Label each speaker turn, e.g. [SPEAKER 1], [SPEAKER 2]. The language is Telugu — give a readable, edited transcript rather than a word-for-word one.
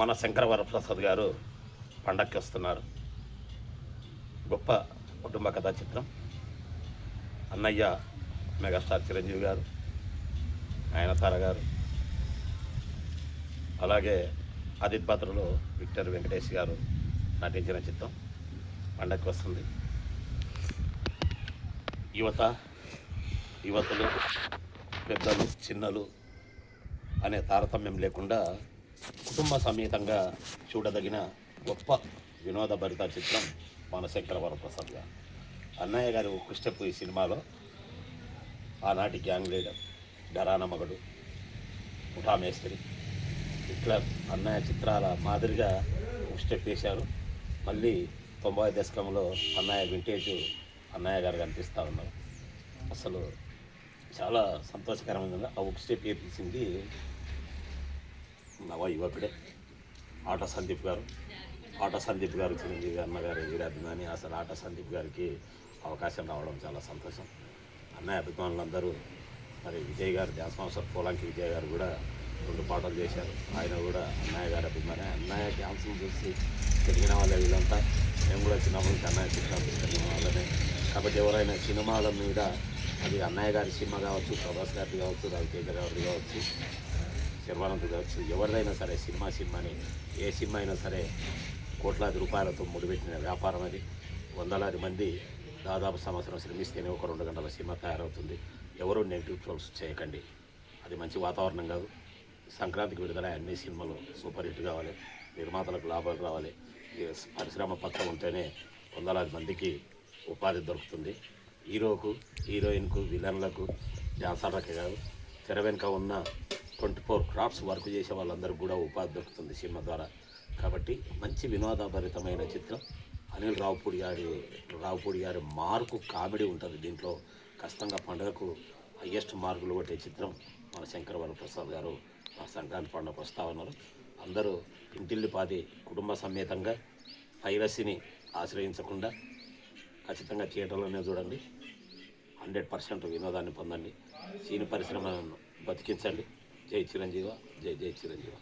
[SPEAKER 1] మన శంకర వరప్రసాద్ గారు పండక్కి వస్తున్నారు. గొప్ప కుటుంబ కథా చిత్రం. అన్నయ్య మెగాస్టార్ చిరంజీవి గారు, నయనతార గారు, అలాగే ఆదిత్ పాత్రలో విక్టర్ వెంకటేష్ గారు నటించిన చిత్రం పండక్కి వస్తుంది. యువతులు, పెద్దలు, చిన్నలు అనే తారతమ్యం లేకుండా కుటుంబ సమేతంగా చూడదగిన గొప్ప వినోదభరిత చిత్రం మన శంకర వరప్రసాద్ గారు. అన్నయ్య గారి ఒక స్టెప్ ఈ సినిమాలో ఆనాటి గ్యాంగ్ లీడర్, ఘరానా మగడు, ముఠా మేస్త్రి, ఇట్లా అన్నయ్య చిత్రాల మాదిరిగా ఒక స్టెప్ వేశారు. మళ్ళీ 90 దశకంలో అన్నయ్య వింటేజ్ అన్నయ్య గారు కనిపిస్తూ ఉన్నారు. అసలు చాలా సంతోషకరమైన ఆ ఒక స్టెప్ వేపించింది నవ యువకుడే ఆట సందీప్ గారు. చిరంజీవి అన్నగారి వీరాభిమాని. అసలు ఆట సందీప్ గారికి అవకాశం రావడం చాలా సంతోషం. అన్నయ్య అభిమానులందరూ మరి విజయ్ గారు, డ్యాన్స్ మాస్టర్ పోలాంకి విజయ్ గారు కూడా 2 పాటలు చేశారు. ఆయన కూడా అన్నయ్య గారి అభిమాని. అన్నయ్య డ్యాన్సులు చూసి పెరిగిన వాళ్ళే వీళ్ళంతా. మేము కూడా చిన్నప్పటి నుంచి అన్నయ్య చిత్రాలు పెరిగిన వాళ్ళనే. కాబట్టి ఎవరైనా సినిమాల మీద, అది అన్నయ్య గారి సినిమా కావచ్చు, ప్రభాస్ గారిది కావచ్చు, రవితేజ గారిది కావచ్చు, శర్వానంద్ కావచ్చు, ఎవరిదైనా సరే సినిమాని, ఏ సినిమా అయినా సరే కోట్లాది రూపాయలతో ముడిపెట్టిన వ్యాపారం. అది వందలాది మంది దాదాపు సంవత్సరం శ్రమిస్తేనే ఒక 2 గంటల సినిమా తయారవుతుంది. ఎవరు నెగిటివ్ ట్రోల్స్ చేయకండి. అది మంచి వాతావరణం కాదు. సంక్రాంతికి విడుదల అన్ని సినిమాలు సూపర్ హిట్ కావాలి, నిర్మాతలకు లాభాలు రావాలి. పరిశ్రమ పక్క ఉంటేనే వందలాది మందికి ఉపాధి దొరుకుతుంది. హీరోకు, హీరోయిన్కు, విలన్లకు, డాన్సర్లకే కాదు, తెర వెనుక ఉన్న 24 క్రాఫ్ట్స్ వర్క్ చేసే వాళ్ళందరికీ కూడా ఉపాధి దొరుకుతుంది సినిమా ద్వారా. కాబట్టి మంచి వినోదభరితమైన చిత్రం. అనిల్ రావుపూడి గారి మార్కు కామెడీ ఉంటుంది దీంట్లో. ఖచ్చితంగా పండుగకు హయ్యెస్ట్ మార్కులు కొట్టే చిత్రం మన శంకర వరప్రసాద్ గారు మన సంక్రాంతి పండుగకు వస్తూ ఉన్నారు. అందరూ ఇంటిల్లిపాది కుటుంబ సమేతంగా పైరసీని ఆశ్రయించకుండా ఖచ్చితంగా థియేటర్లోనే చూడండి. 100% వినోదాన్ని పొందండి. సినీ పరిశ్రమను బతికించండి. జై చిరంజీవ, జై జై చిరంజీవ.